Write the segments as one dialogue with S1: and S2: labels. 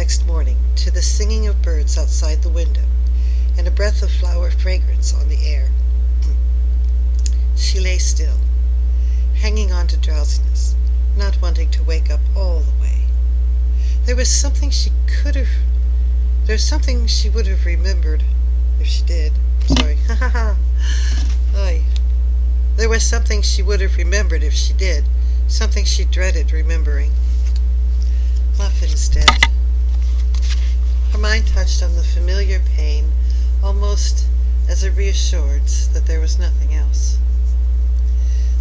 S1: next morning to the singing of birds outside the window and a breath of flower fragrance on the air. She lay still, hanging on to drowsiness, not wanting to wake up all the way. There was something she would have remembered if she did. Sorry. There was something she would have remembered if she did. Something she dreaded remembering. Muffin is dead. Her mind touched on the familiar pain, almost as a reassurance that there was nothing else.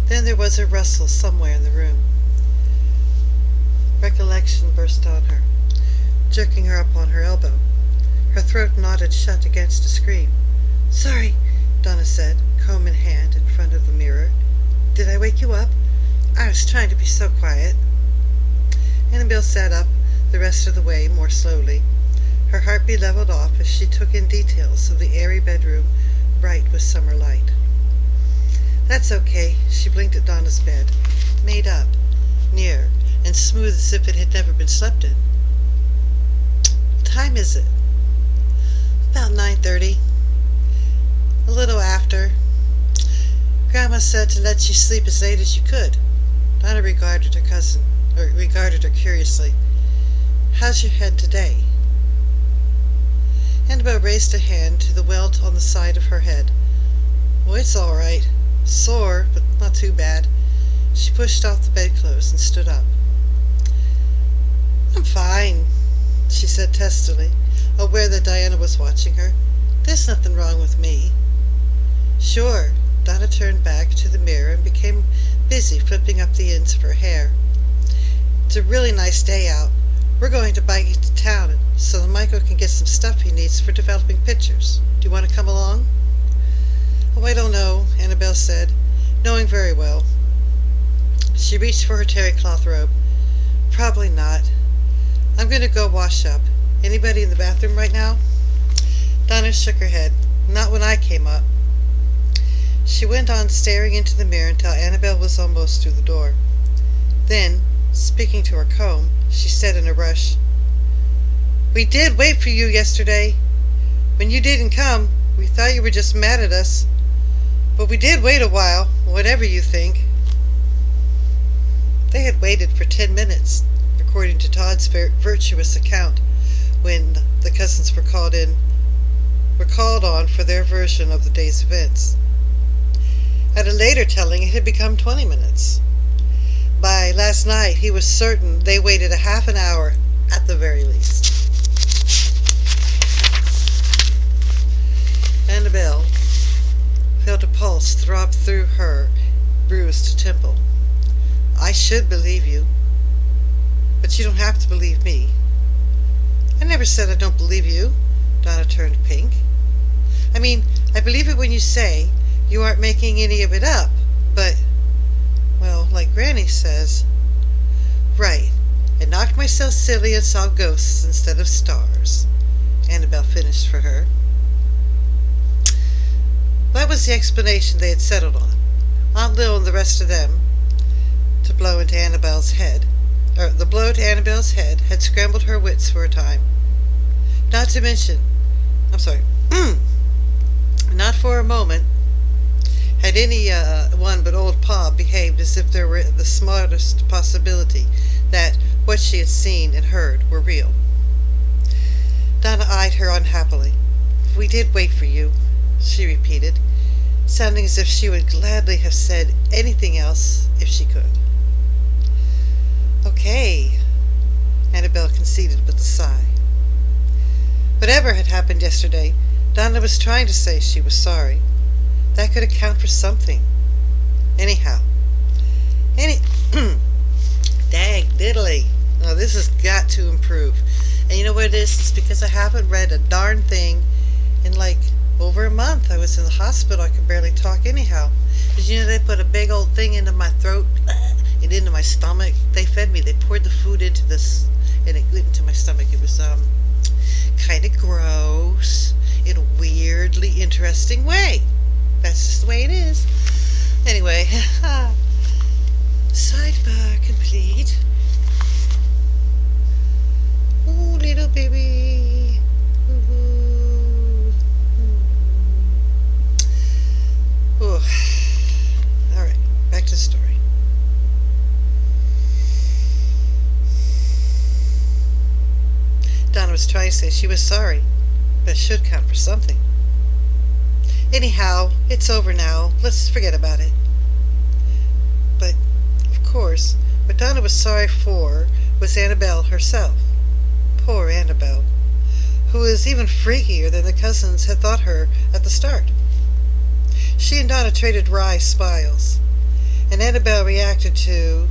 S1: Then there was a rustle somewhere in the room. Recollection burst on her, jerking her up on her elbow. Her throat knotted shut against a scream. "Sorry," Donna said, comb in hand, in front of the mirror. "Did I wake you up? I was trying to be so quiet." Annabel sat up the rest of the way more slowly. Her heartbeat leveled off as she took in details of the airy bedroom, bright with summer light. "That's okay," she blinked at Donna's bed, made up, near, and smooth as if it had never been slept in. "What time is it?" "About 9:30. A little after. Grandma said to let you sleep as late as you could." Donna regarded her curiously. "How's your head today?" Annabel raised a hand to the welt on the side of her head. "Oh, it's all right. Sore, but not too bad." She pushed off the bedclothes and stood up. "I'm fine," she said testily, aware that Diana was watching her. "There's nothing wrong with me." "Sure." Donna turned back to the mirror and became busy flipping up the ends of her hair. "It's a really nice day out. We're going to bike into town so that Michael can get some stuff he needs for developing pictures. Do you want to come along?" "Oh, I don't know," Annabel said, knowing very well. She reached for her terry cloth robe. "Probably not. I'm going to go wash up. Anybody in the bathroom right now?" Donna shook her head. "Not when I came up." She went on staring into the mirror until Annabel was almost through the door. Then, speaking to her comb, she said in a rush, "We did wait for you yesterday. When you didn't come, we thought you were just mad at us. But we did wait a while, whatever you think." They had waited for 10 minutes, according to Todd's virtuous account, when the cousins were called on for their version of the day's events. At a later telling, it had become 20 minutes. By last night, he was certain they waited a half an hour at the very least. Annabel felt a pulse throb through her bruised temple. "I should believe you, but you don't have to believe me." "I never said I don't believe you." Donna turned pink. "I mean, I believe it when you say you aren't making any of it up, but, well, like Granny says." "Right. I knocked myself silly and saw ghosts instead of stars," Annabel finished for her. That was the explanation they had settled on. Aunt Lil and the rest of them, the blow to Annabel's head had scrambled her wits for a time. Not for a moment had any one but old Pa behaved as if there were the smartest possibility that what she had seen and heard were real. Donna eyed her unhappily. "We did wait for you," she repeated, sounding as if she would gladly have said anything else if she could. "Okay," Annabel conceded with a sigh. Whatever had happened yesterday, Donna was trying to say she was sorry. That could account for something. Anyhow. Dag diddly. Oh, this has got to improve. And you know what it is? It's because I haven't read a darn thing in like over a month. I was in the hospital. I could barely talk anyhow. Did you know they put a big old thing into my throat and into my stomach? They fed me. They poured the food into this, and it went into my stomach. It was kind of gross in a weirdly interesting way. That's just the way it is. Anyway, sidebar complete. Ooh, little baby. Ooh. Ooh. All right, back to the story. Donna was trying to say she was sorry, but it should count for something. Anyhow, it's over now. Let's forget about it. But, of course, what Donna was sorry for was Annabel herself. Poor Annabel, who was even freakier than the cousins had thought her at the start. She and Donna traded wry smiles, and Annabel retreated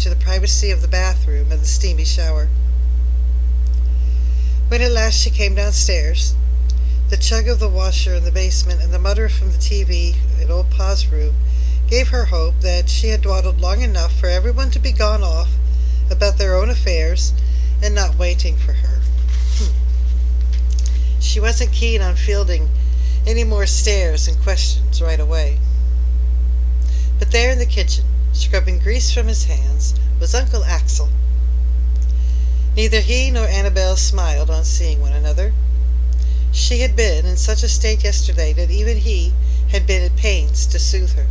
S1: to the privacy of the bathroom and the steamy shower. When at last she came downstairs, the chug of the washer in the basement and the mutter from the TV in old Pa's room gave her hope that she had dawdled long enough for everyone to be gone off about their own affairs and not waiting for her. She wasn't keen on fielding any more stares and questions right away. But there in the kitchen, scrubbing grease from his hands, was Uncle Axel. Neither he nor Annabel smiled on seeing one another. She had been in such a state yesterday that even he had been at pains to soothe her.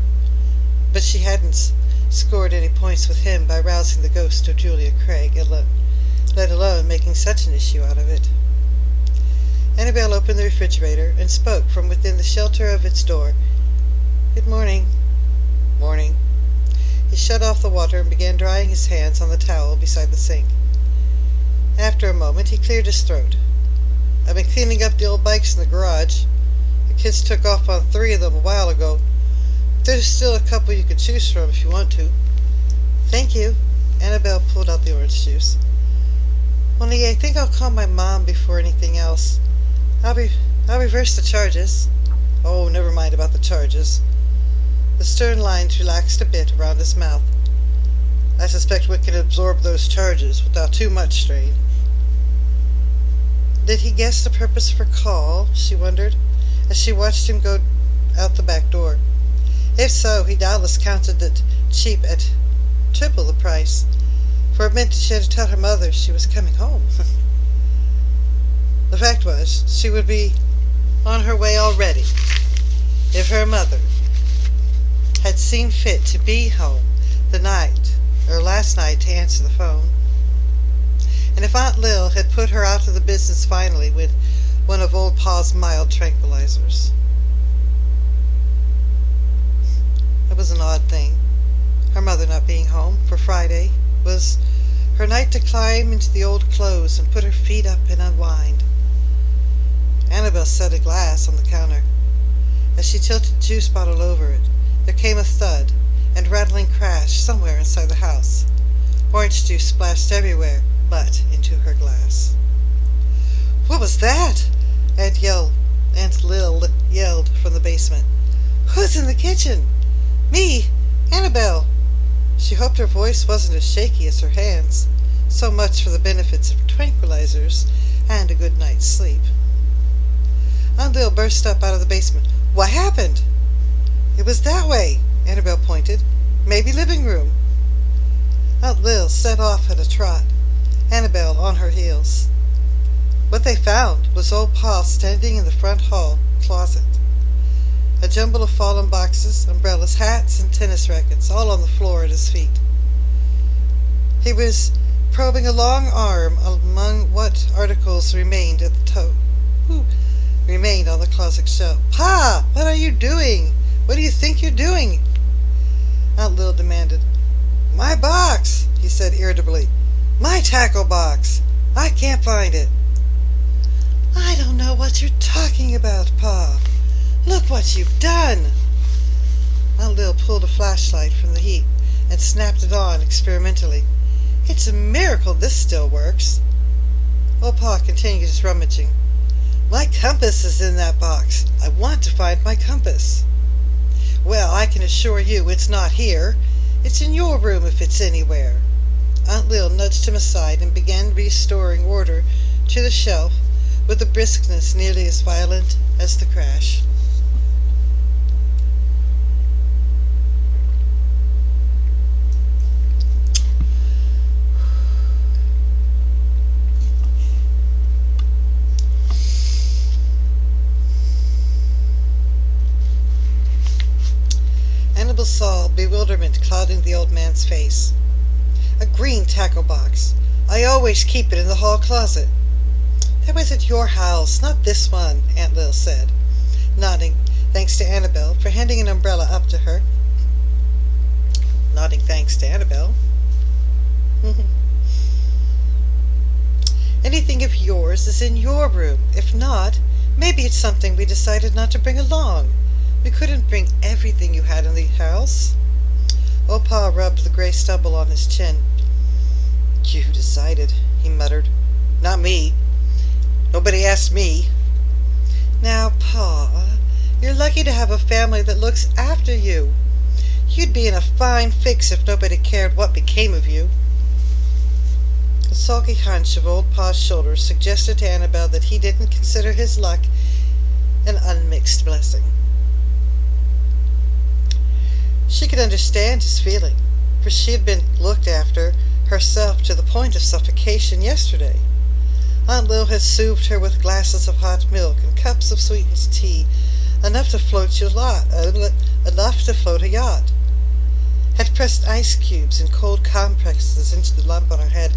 S1: But she hadn't scored any points with him by rousing the ghost of Julia Craig, let alone making such an issue out of it. Annabel opened the refrigerator and spoke from within the shelter of its door. "Good morning." "Morning." He shut off the water and began drying his hands on the towel beside the sink. After a moment, he cleared his throat. "I've been cleaning up the old bikes in the garage. The kids took off on 3 of them a while ago. There's still a couple you could choose from if you want to." "Thank you." Annabel pulled out the orange juice. "Only I think I'll call my mom before anything else. I'll reverse the charges." "Oh, never mind about the charges." The stern lines relaxed a bit around his mouth. "I suspect we can absorb those charges without too much strain." Did he guess the purpose of her call, she wondered, as she watched him go out the back door. If so, he doubtless counted it cheap at triple the price, for it meant she had to tell her mother she was coming home. The fact was, she would be on her way already if her mother had seen fit to be home last night to answer the phone. And if Aunt Lil had put her out of the business finally with one of old Pa's mild tranquilizers. It was an odd thing, her mother not being home, for Friday was her night to climb into the old clothes and put her feet up and unwind. Annabel set a glass on the counter. As she tilted the juice bottle over it, there came a thud and rattling crash somewhere inside the house. Orange juice splashed everywhere but into her glass. "What was that?" Aunt Lil yelled from the basement. "Who's in the kitchen?" "Me, Annabel." She hoped her voice wasn't as shaky as her hands. So much for the benefits of tranquilizers and a good night's sleep. Aunt Lil burst up out of the basement. "What happened?" "It was that way," Annabel pointed. "Maybe living room." Aunt Lil set off at a trot, Annabel on her heels. What they found was old Pa standing in the front hall closet. A jumble of fallen boxes, umbrellas, hats, and tennis rackets, all on the floor at his feet. He was probing a long arm among what articles remained at the remained on the closet shelf. "Pa, what are you doing? What do you think you're doing?" Aunt Lil demanded. "My box," he said irritably. "My tackle box. I can't find it." "I don't know what you're talking about, Pa. Look what you've done." Aunt Lil pulled a flashlight from the heap and snapped it on experimentally. "It's a miracle this still works." Old Pa continued his rummaging. "My compass is in that box. I want to find my compass." "Well, I can assure you it's not here. It's in your room if it's anywhere." Aunt Lil nudged him aside and began restoring order to the shelf with a briskness nearly as violent as the crash. Annabel saw bewilderment clouding the old man's face. "A green tackle box. I always keep it in the hall closet." "That was at your house, not this one," Aunt Lil said, nodding thanks to Annabel for handing an umbrella up to her. Nodding thanks to Annabel. "Anything of yours is in your room. If not, maybe it's something we decided not to bring along. We couldn't bring everything you had in the house." Old Pa rubbed the gray stubble on his chin. "You decided," he muttered. "Not me. Nobody asked me." "Now, Pa, you're lucky to have a family that looks after you. You'd be in a fine fix if nobody cared what became of you." A sulky hunch of old Pa's shoulders suggested to Annabel that he didn't consider his luck an unmixed blessing. She could understand his feeling, for she had been looked after herself to the point of suffocation yesterday. Aunt Lil had soothed her with glasses of hot milk and cups of sweetest tea, enough to float a yacht. Had pressed ice cubes and cold compresses into the lump on her head.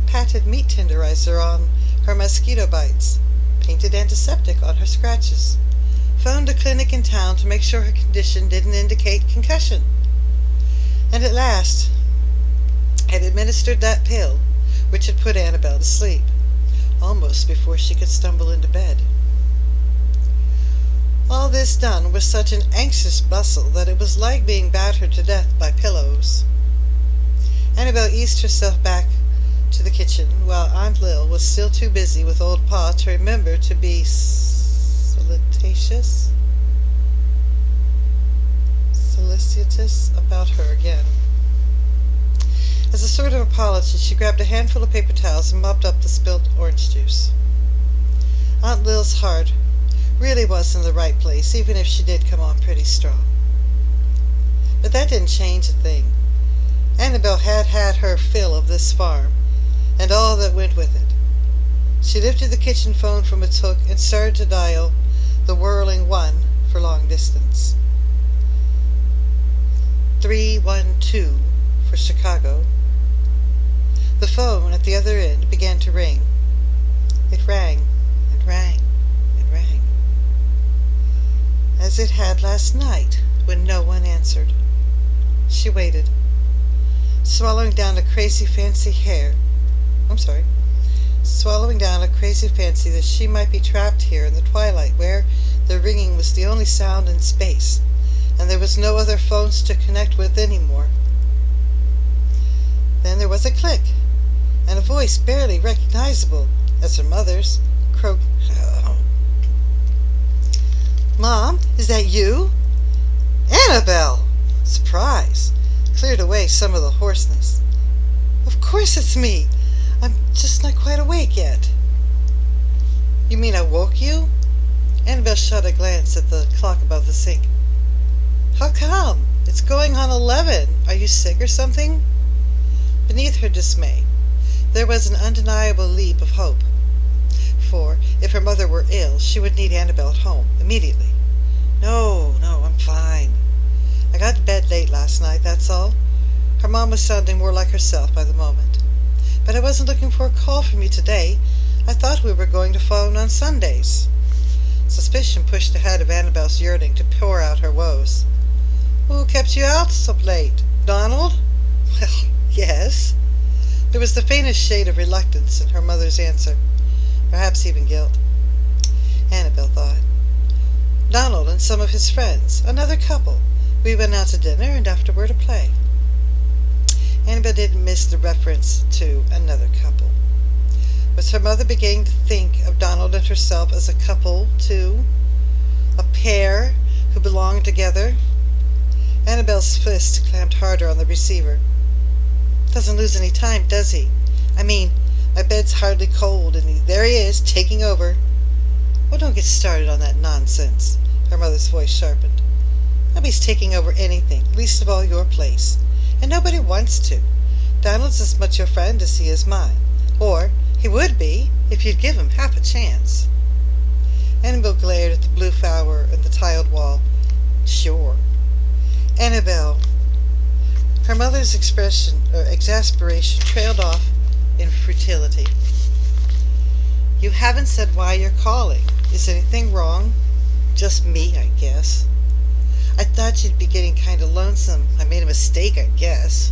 S1: Patted meat tenderizer on her mosquito bites. Painted antiseptic on her scratches. Phoned a clinic in town to make sure her condition didn't indicate concussion. And at last had administered that pill which had put Annabel to sleep, almost before she could stumble into bed. All this done with such an anxious bustle that it was like being battered to death by pillows. Annabel eased herself back to the kitchen, while Aunt Lil was still too busy with old Pa to remember to be solicitous about her again. As a sort of apology, she grabbed a handful of paper towels and mopped up the spilled orange juice. Aunt Lil's heart really was in the right place, even if she did come on pretty strong. But that didn't change a thing. Annabel had had her fill of this farm, and all that went with it. She lifted the kitchen phone from its hook and started to dial the whirling 1 for long distance. 312 for Chicago. The phone at the other end began to ring. It rang and rang and rang, as it had last night when no one answered. She waited, swallowing down a crazy fancy that she might be trapped here in the twilight where the ringing was the only sound in space, and there was no other phones to connect with anymore. Then there was a click, and a voice barely recognizable as her mother's croaked, "Mom, is that you?" "Annabel!" Surprise cleared away some of the hoarseness. "Of course it's me. I'm just not quite awake yet." "You mean I woke you?" Annabel shot a glance at the clock above the sink. "How come? It's going on 11. Are you sick or something?" Beneath her dismay, there was an undeniable leap of hope. For if her mother were ill, she would need Annabel at home immediately. No, I'm fine. I got to bed late last night, that's all." Her mom was sounding more like herself by the moment. "But I wasn't looking for a call from you today. I thought we were going to phone on Sundays." Suspicion pushed ahead of Annabel's yearning to pour out her woes. "Who kept you out so late? Donald?" "Well, yes." There was the faintest shade of reluctance in her mother's answer, perhaps even guilt. Annabel thought. "Donald and some of his friends, another couple. We went out to dinner and afterward a play." Annabel didn't miss the reference to another couple. Was her mother beginning to think of Donald and herself as a couple, too? A pair who belonged together? Annabel's fist clamped harder on the receiver. "Doesn't lose any time, does he? I mean, my bed's hardly cold, and there he is, taking over." "Oh, don't get started on that nonsense." Her mother's voice sharpened. "Nobody's taking over anything, least of all your place. And nobody wants to. Donald's as much your friend as he is mine. Or he would be, if you'd give him half a chance." Annabel glared at the blue flower and the tiled wall. Sure. Annabel. Her mother's exasperation trailed off in futility. You haven't said why you're calling. Is anything wrong? Just me, I guess. I thought you'd be getting kind of lonesome. I made a mistake, I guess.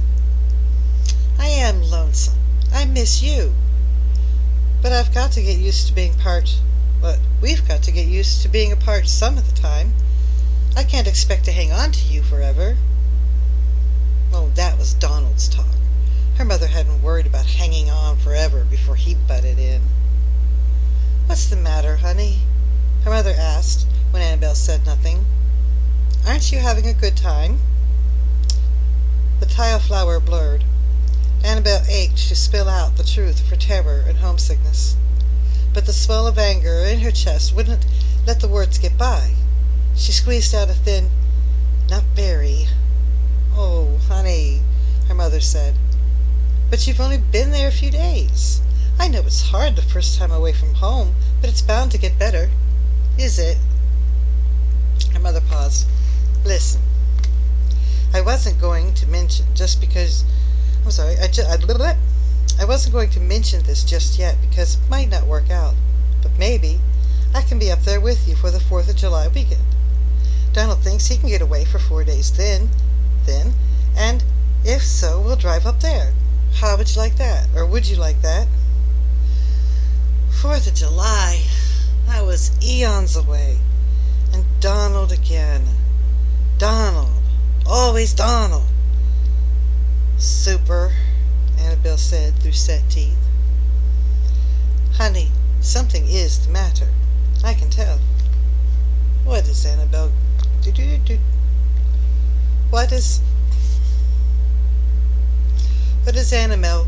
S1: I am lonesome. I miss you. But I've got to get used to being we've got to get used to being apart some of the time. I can't expect to hang on to you forever. Oh, that was Donald's talk. Her mother hadn't worried about hanging on forever before he butted in. What's the matter, honey? Her mother asked when Annabel said nothing. Aren't you having a good time? The tile flower blurred. Annabel ached to spill out the truth of her terror and homesickness. But the swell of anger in her chest wouldn't let the words get by. She squeezed out a thin, "Not very." "Oh, honey," her mother said. "But you've only been there a few days. I know it's hard the first time away from home, but it's bound to get better." "Is it?" Her mother paused. "Listen, I wasn't going to mention just because... I'm sorry, I wasn't going to mention this just yet because it might not work out. But maybe I can be up there with you for the 4th of July weekend. Donald thinks he can get away for 4 days then, and if so, we'll drive up there. How would you like that? Or would you like that?" 4th of July. That was eons away. And Donald again. Donald. Always Donald. "Super," Annabel said through set teeth. "Honey, something is the matter. I can tell." "What is Annabel? What is Annabel?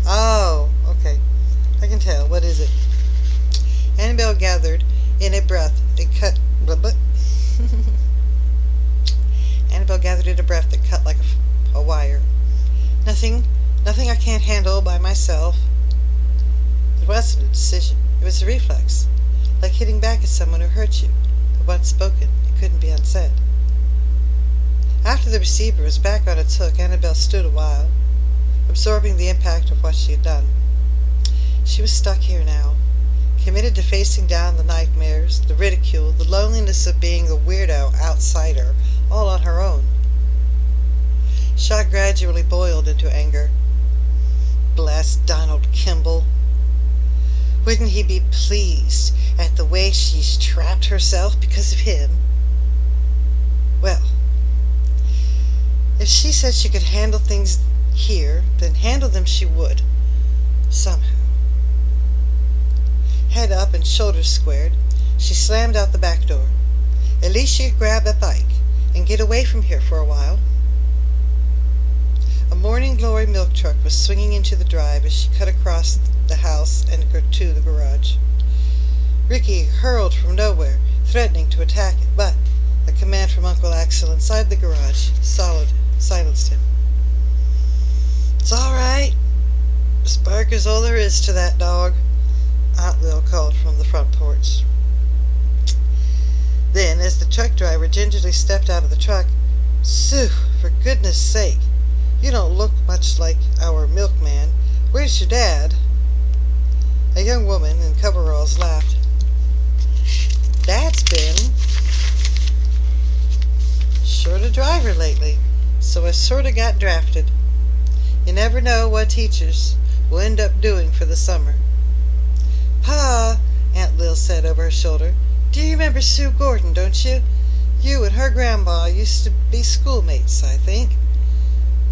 S1: Oh, okay. I can tell. What is it?" Annabel gathered in a breath Annabel gathered in a breath that cut like a wire. Nothing I can't handle by myself." It wasn't a decision. It was a reflex, like hitting back at someone who hurt you. But once spoken, it couldn't be unsaid. After the receiver was back on its hook, Annabel stood a while, absorbing the impact of what she had done. She was stuck here now, committed to facing down the nightmares, the ridicule, the loneliness of being the weirdo outsider, all on her own. Shock gradually boiled into anger. Bless Donald Kimball. Wouldn't he be pleased at the way she's trapped herself because of him? Well, if she said she could handle things here, then handle them she would, somehow. Head up and shoulders squared, she slammed out the back door. At least she could grab a bike and get away from here for a while. A Morning Glory milk truck was swinging into the drive as she cut across the house and to the garage. Ricky hurled from nowhere, threatening to attack it, but a command from Uncle Axel inside the garage silenced him. "It's all right. Spark is all there is to that dog," Aunt Lil called from the front porch. Then, as the truck driver gingerly stepped out of the truck, "Sue, for goodness sake, you don't look much like our milkman. Where's your dad?" A young woman in coveralls laughed. "Dad's been short a driver lately, so I sorta got drafted. You never know what teachers will end up doing for the summer." "Pa," Aunt Lil said over her shoulder, "do you remember Sue Gordon, don't you? You and her grandma used to be schoolmates, I think.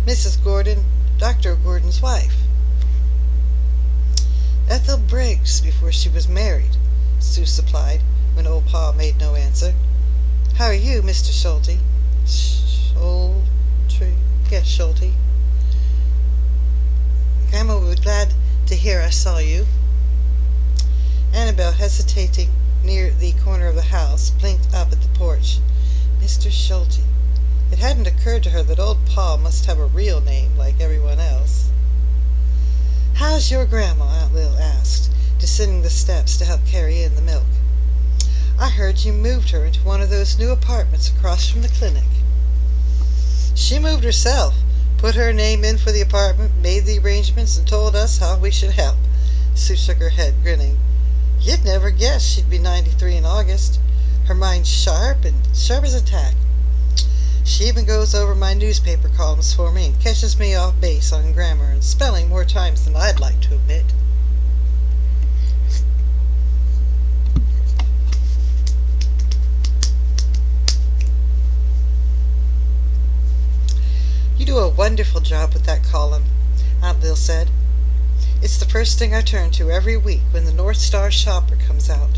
S1: Mrs. Gordon, Dr. Gordon's wife." "Ethel Briggs before she was married," Sue supplied, when old Pa made no answer. "How are you, Mr. Schulte?" Yes, Schulte." "Grandma would be glad to hear I saw you." Annabel, hesitating near the corner of the house, blinked up at the porch. Mr. Schulte. It hadn't occurred to her that old Pa must have a real name like everyone else. "How's your grandma?" Aunt Lil asked. descending the steps to help carry in the milk. "I heard you moved her into one of those new apartments across from the clinic." "She moved herself, put her name in for the apartment, made the arrangements, and told us how we should help." Sue shook her head, grinning. "You'd never guess she'd be 93 in August. Her mind's sharp as a tack. She even goes over my newspaper columns for me and catches me off base on grammar and spelling more times than I'd like to admit." "You do a wonderful job with that column," Aunt Lil said. "It's the first thing I turn to every week when the North Star Shopper comes out.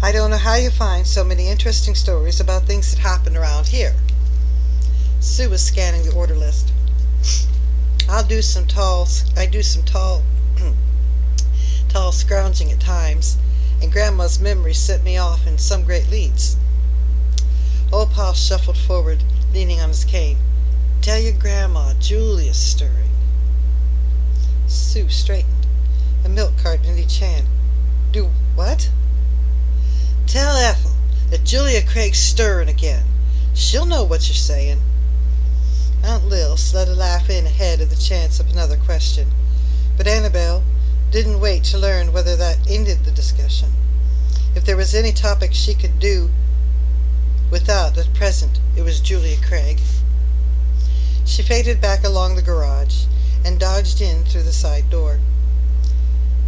S1: I don't know how you find so many interesting stories about things that happen around here." Sue was scanning the order list. I do some tall tall scrounging at times, and Grandma's memory set me off in some great leads. Old Pa shuffled forward, leaning on his cane. "Tell your Grandma Julia's stirring." Sue straightened, a milk carton in each hand. "Do what?" "Tell Ethel that Julia Craig's stirring again. She'll know what you're saying." Aunt Lil let a laugh in ahead of the chance of another question, but Annabel didn't wait to learn whether that ended the discussion. If there was any topic she could do without at present, it was Julia Craig. She faded back along the garage and dodged in through the side door.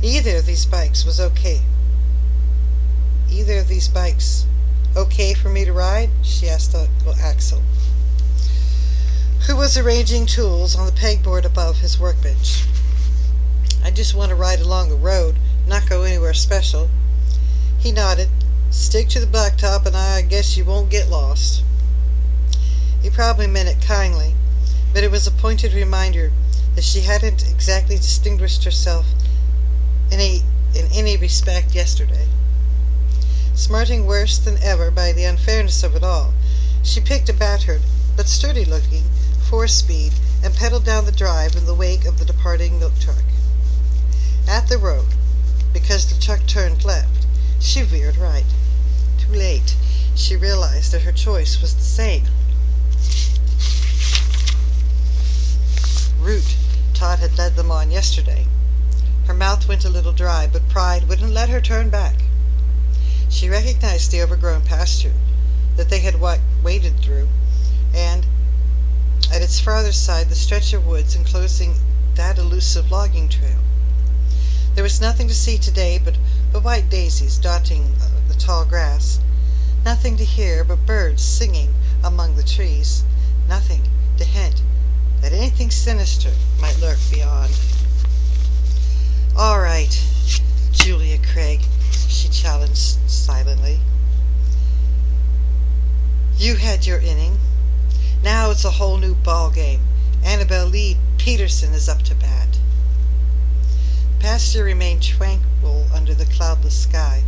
S1: Either of these bikes okay for me to ride?" she asked Uncle Axel, who was arranging tools on the pegboard above his workbench. "I just want to ride along the road, not go anywhere special." He nodded. "Stick to the blacktop and I guess you won't get lost." He probably meant it kindly, but it was a pointed reminder that she hadn't exactly distinguished herself in any respect yesterday. Smarting worse than ever by the unfairness of it all, she picked a battered but sturdy-looking 4-speed and pedaled down the drive in the wake of the departing milk truck. At the road, because the truck turned left, she veered right. Too late, she realized that her choice was the same route Todd had led them on yesterday. Her mouth went a little dry, but pride wouldn't let her turn back. She recognized the overgrown pasture that they had waded through, and at its farther side the stretch of woods enclosing that elusive logging trail. There was nothing to see today but white daisies dotting the tall grass, nothing to hear but birds singing among the trees, nothing to hint that anything sinister might lurk beyond. "All right, Julia Craig," she challenged silently. "You had your inning. Now it's a whole new ball game. Annabel Lee Peterson is up to bat." The pasture remained tranquil under the cloudless sky.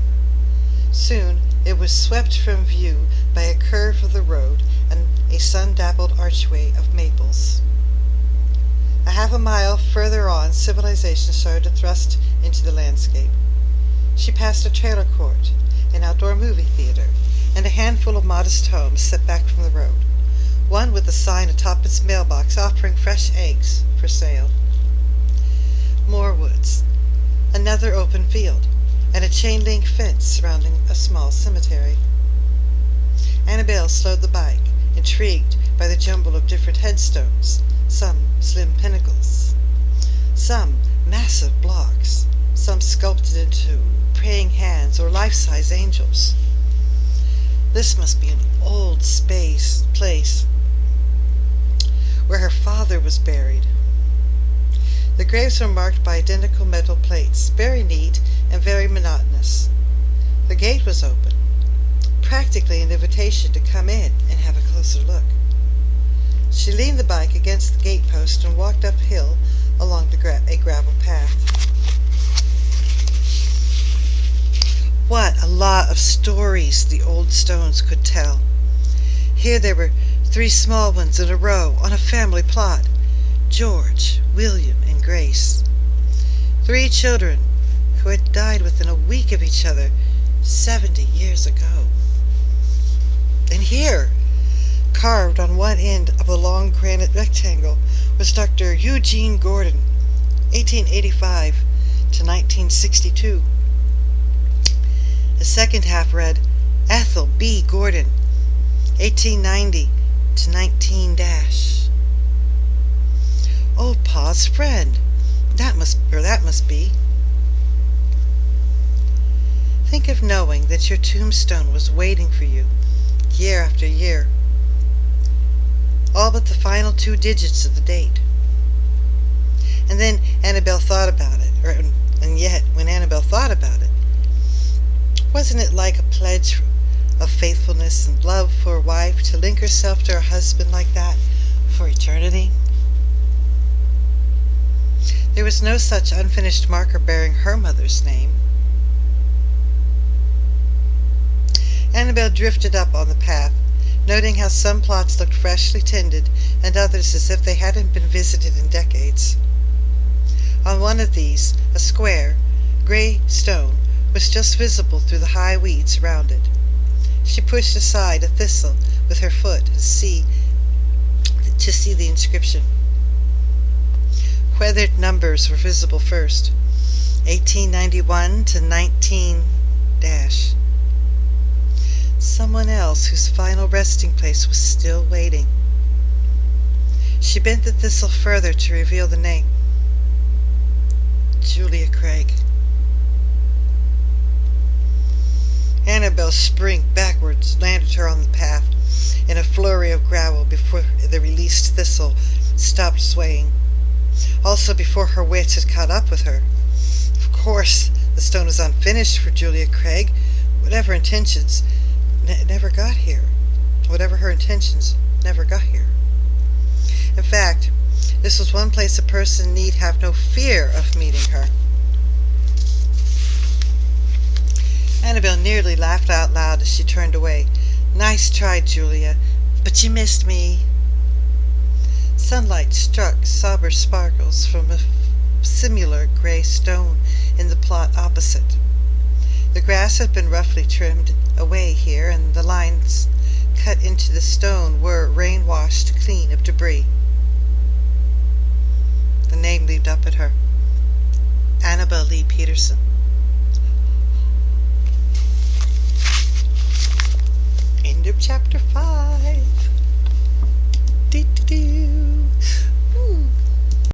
S1: Soon it was swept from view by a curve of the road and a sun-dappled archway of maples. A half a mile further on, civilization started to thrust into the landscape. She passed a trailer court, an outdoor movie theater, and a handful of modest homes set back from the road, one with a sign atop its mailbox offering fresh eggs for sale. More woods, another open field, and a chain-link fence surrounding a small cemetery. Annabel slowed the bike, intrigued by the jumble of different headstones, some slim pinnacles, some massive blocks, some sculpted into praying hands or life-size angels. This must be an old place where her father was buried. The graves were marked by identical metal plates, very neat and very monotonous. The gate was open, practically an invitation to come in and have a closer look. She leaned the bike against the gatepost and walked uphill along a gravel path. What a lot of stories the old stones could tell. Here there were 3 small ones in a row on a family plot: George, William, and Grace. 3 children who had died within a week of each other 70 years ago. And here, carved on one end of a long granite rectangle, was Dr. Eugene Gordon, 1885 to 1962. The second half read, Ethel B. Gordon, 1890 to 19 dash. Old Pa's friend. That must be. Think of knowing that your tombstone was waiting for you, year after year, all but the final 2 digits of the date. And then Annabel thought about it, and yet, when Annabel thought about it, wasn't it like a pledge of faithfulness and love for a wife to link herself to her husband like that for eternity? There was no such unfinished marker bearing her mother's name. Annabel drifted up on the path, noting how some plots looked freshly tended and others as if they hadn't been visited in decades. On one of these, a square, gray stone was just visible through the high weeds around it. She pushed aside a thistle with her foot to see the inscription. Weathered numbers were visible first, 1891 to 19 dash. Someone else whose final resting place was still waiting. She bent the thistle further to reveal the name. Julia Craig. Annabel sprang backwards, landed her on the path in a flurry of gravel before the released thistle stopped swaying. Also before her wits had caught up with her. Of course, the stone was unfinished for Julia Craig. Whatever intentions never got here. Whatever her intentions never got here. In fact, this was one place a person need have no fear of meeting her. Annabel nearly laughed out loud as she turned away. Nice try, Julia, but you missed me. Sunlight struck somber sparkles from a similar gray stone in the plot opposite. The grass had been roughly trimmed away here, and the lines cut into the stone were rain-washed clean of debris. The name leaped up at her. Annabel Lee Peterson. End of chapter 5.